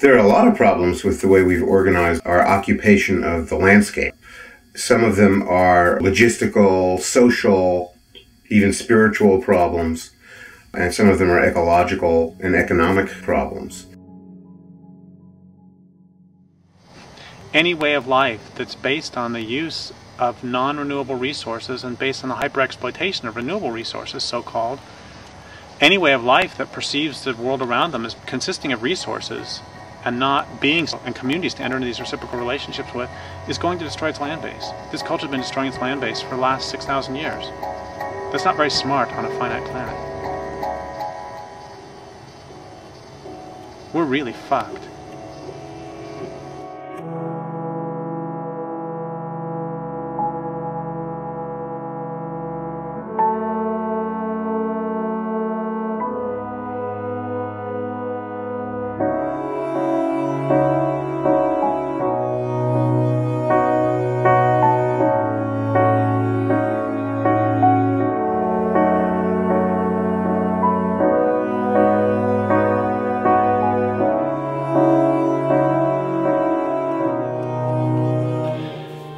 There are a lot of problems with the way we've organized our occupation of the landscape. Some of them are logistical, social, even spiritual problems, and some of them are ecological and economic problems. Any way of life that's based on the use of non-renewable resources and based on the hyper-exploitation of renewable resources, so-called, any way of life that perceives the world around them as consisting of resources and not beings and communities to enter into these reciprocal relationships with, is going to destroy its land base. This culture has been destroying its land base for the last 6,000 years. That's not very smart on a finite planet. We're really fucked.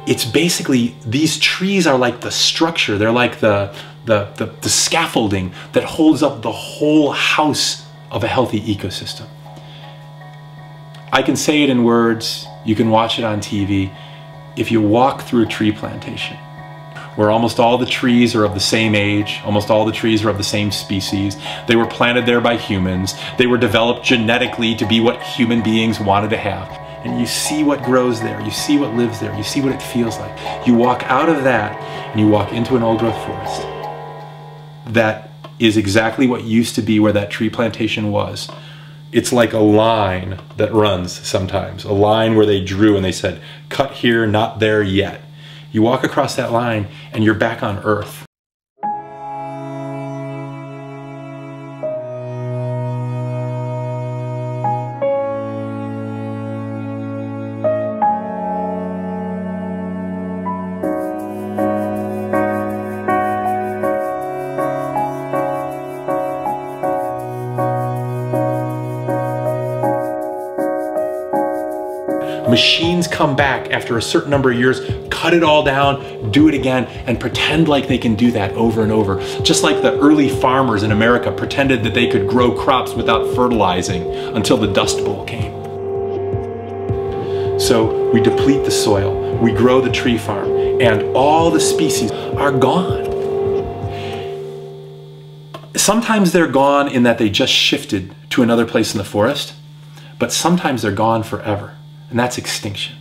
It's basically, these trees are like the structure, they're like the scaffolding that holds up the whole house of a healthy ecosystem. I can say it in words, you can watch it on TV. If you walk through a tree plantation, where almost all the trees are of the same age, almost all the trees are of the same species, they were planted there by humans, they were developed genetically to be what human beings wanted to have. And you see what grows there, you see what lives there, you see what it feels like. You walk out of that and you walk into an old growth forest. That is exactly what used to be where that tree plantation was. It's like a line that runs sometimes, a line where they drew and they said, cut here, not there yet. You walk across that line and you're back on Earth. Machines come back after a certain number of years, cut it all down, do it again, and pretend like they can do that over and over. Just like the early farmers in America pretended that they could grow crops without fertilizing until the Dust Bowl came. So we deplete the soil, we grow the tree farm, and all the species are gone. Sometimes they're gone in that they just shifted to another place in the forest, but sometimes they're gone forever. And that's extinction.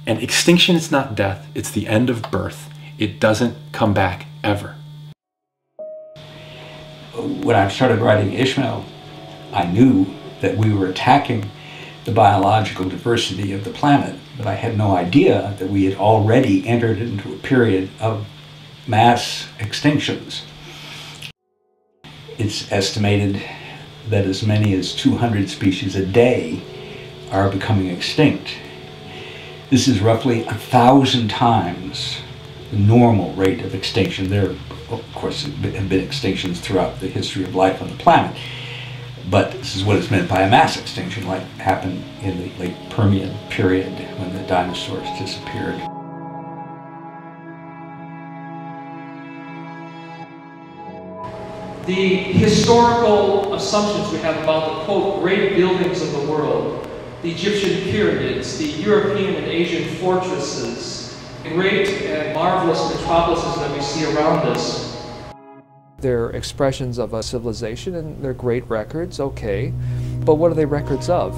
And extinction is not death, it's the end of birth. It doesn't come back ever. When I started writing Ishmael, I knew that we were attacking the biological diversity of the planet, but I had no idea that we had already entered into a period of mass extinctions. It's estimated that as many as 200 species a day are becoming extinct. This is roughly 1,000 times the normal rate of extinction. There, of course, have been extinctions throughout the history of life on the planet, but this is what is meant by a mass extinction, like happened in the late Permian period when the dinosaurs disappeared. The historical assumptions we have about the, quote, great buildings of the world, the Egyptian pyramids, the European and Asian fortresses, the great and marvelous metropolises that we see around us. They're expressions of a civilization and they're great records, okay, but what are they records of?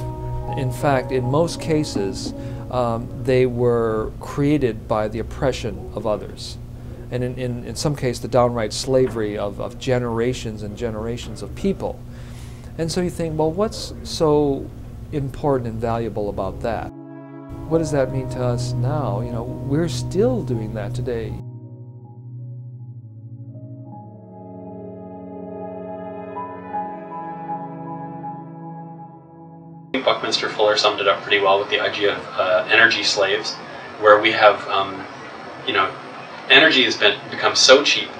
In fact, in most cases, they were created by the oppression of others. And in some cases, the downright slavery of generations and generations of people. And so you think, well, what's so important and valuable about that? What does that mean to us now? You know, we're still doing that today. I think Buckminster Fuller summed it up pretty well with the idea of energy slaves, where we have, you know, energy has become so cheap,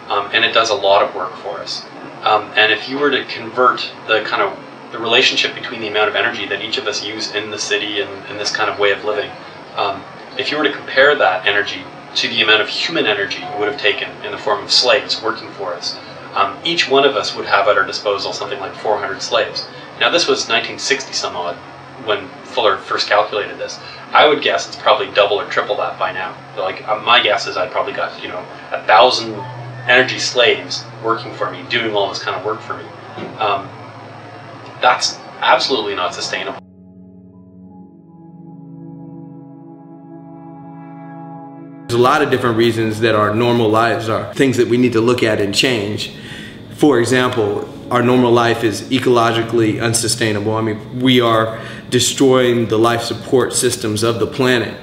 and it does a lot of work for us. And if you were to convert the kind of the relationship between the amount of energy that each of us use in the city and in this kind of way of living, if you were to compare that energy to the amount of human energy it would have taken in the form of slaves working for us, each one of us would have at our disposal something like 400 slaves. Now this was 1960 some odd when Fuller first calculated this. I would guess it's probably double or triple that by now. Like my guess is I probably got 1,000 energy slaves working for me, doing all this kind of work for me. That's absolutely not sustainable. There's a lot of different reasons that our normal lives are things that we need to look at and change. For example, our normal life is ecologically unsustainable. I mean, we are destroying the life support systems of the planet.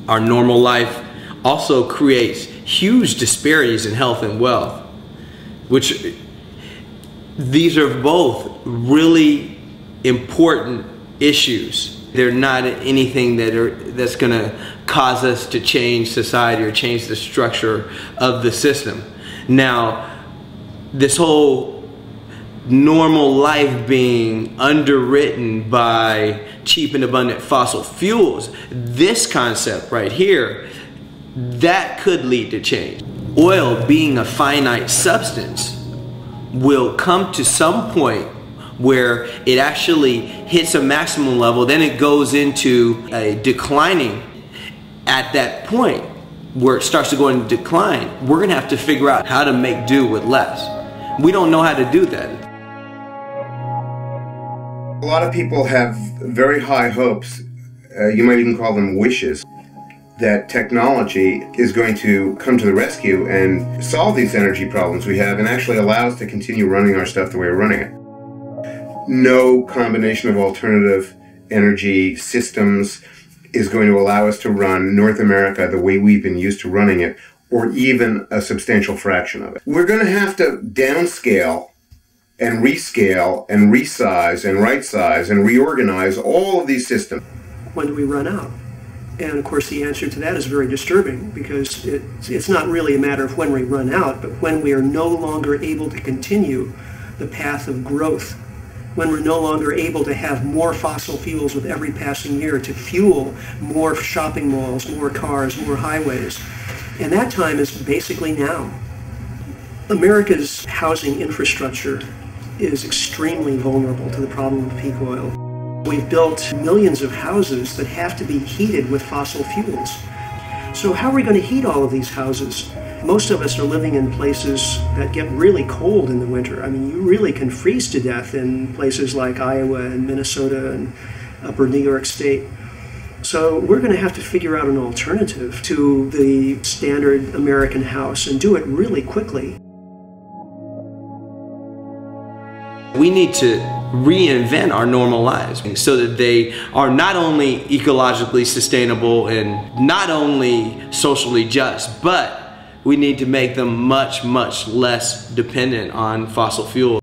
Our normal life also creates huge disparities in health and wealth, which these are both really important issues. They're not anything that's going to cause us to change society or change the structure of the system. Now, this whole normal life being underwritten by cheap and abundant fossil fuels, this concept right here, that could lead to change. Oil being a finite substance will come to some point where it actually hits a maximum level, then it goes into a declining. At that point where it starts to go into decline, we're gonna have to figure out how to make do with less. We don't know how to do that. A lot of people have very high hopes, you might even call them wishes, that technology is going to come to the rescue and solve these energy problems we have and actually allow us to continue running our stuff the way we're running it. No combination of alternative energy systems is going to allow us to run North America the way we've been used to running it, or even a substantial fraction of it. We're going to have to downscale and rescale and resize and right-size and reorganize all of these systems. When do we run out? And of course the answer to that is very disturbing, because it's not really a matter of when we run out, but when we are no longer able to continue the path of growth, when we're no longer able to have more fossil fuels with every passing year to fuel more shopping malls, more cars, more highways. And that time is basically now. America's housing infrastructure is extremely vulnerable to the problem of peak oil. We've built millions of houses that have to be heated with fossil fuels. So how are we going to heat all of these houses? Most of us are living in places that get really cold in the winter. I mean, you really can freeze to death in places like Iowa and Minnesota and upper New York State. So we're going to have to figure out an alternative to the standard American house and do it really quickly. We need to reinvent our normal lives so that they are not only ecologically sustainable and not only socially just, but we need to make them much, much less dependent on fossil fuels.